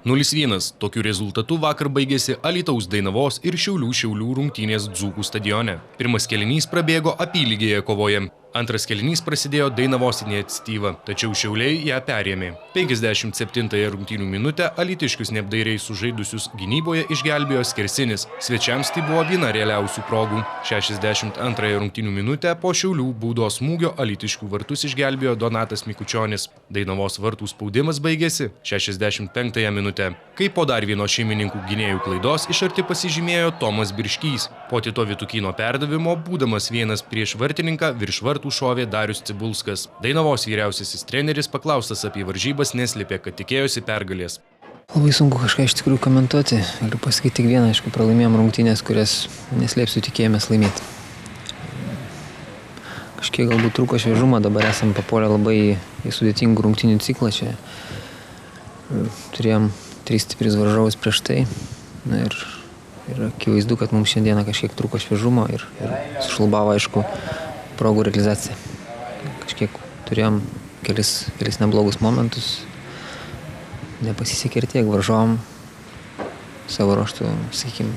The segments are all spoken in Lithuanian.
0:1. Tokiu rezultatu vakar baigėsi Alytaus Dainavos ir Šiaulių rungtynės Dzūkų stadione. Pirmas kėlinys prabėgo apylygėje kovoje. Antras kėlinys prasidėjo Dainavos iniciatyva, tačiau Šiauliai ją perėmė. 57 rungtynių minutę alytiškius neapdairiai sužaidusius gynyboje išgelbėjo skersinis. Svečiams tai buvo viena realiausių progų. 62 rungtynių minutę po Šiaulių baudos smūgio alytiškių vartus išgelbėjo Donatas Mikučionis. Dainavos vartų spaudimas baigėsi 65 minutę, kai po dar vieno šeimininkų gynėjų klaidos iš arti pasižymėjo Tomas Birškys. Po Tito Vitukyno perdavimo, būdamas vienas prieš vartininką, virš vartų šovė Darius Cibulskas. Dainavos vyriausiasis treneris paklaustas apie varžybas neslėpė, kad tikėjosi pergalės. Labai sunku kažką iš tikrųjų komentuoti. Galiu pasakyti tik vieną, aišku, pralaimėjom rungtynės, kurias neslėpsiu tikėjomės laimėti. Kažkiek galbūt trūko šviežumo, dabar esam papuolę labai į sudėtingų rungtynių ciklą čia. Turėjom 3 stiprius varžovus prieš tai. Ir akivaizdu, kad mums šiandieną kažkiek trūko šviežumo ir sušlubavo, aišku, progų realizacija. Kažkiek turėjom kelis neblogus momentus. Nepasisekė ir tiek varžovom. Savo ruožtu, sakykim,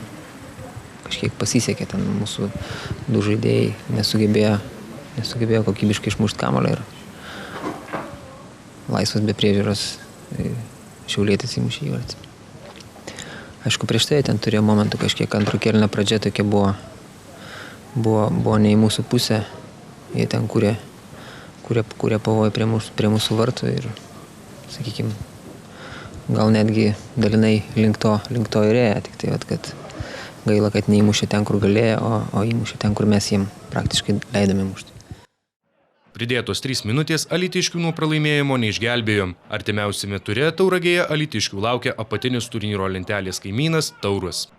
kažkiek pasisekė. Ten mūsų du žaidėjai nesugebėjo kokybiškai išmušti kamuolį ir laisvas be priežiūros Šiaulietis įmušė įvartį. Aišku, prieš tai ten turėjo momentų kažkiek antro kėlinio pradžia tokia buvo ne į mūsų pusę. Jie ten kurie pavojai prie mūsų vartų ir, sakykime, gal netgi dalinai link to ir ėjo, tik tai, kad gaila, kad neįmušė ten, kur galėjo, o įmušė ten, kur mes jiem praktiškai leidome mušti. Pridėtos 3 minutės alytiškių nuo pralaimėjimo neišgelbėjo. Artimiausiame ture Tauragėje alytiškių laukia apatinis turnyro lentelės kaimynas Taurus.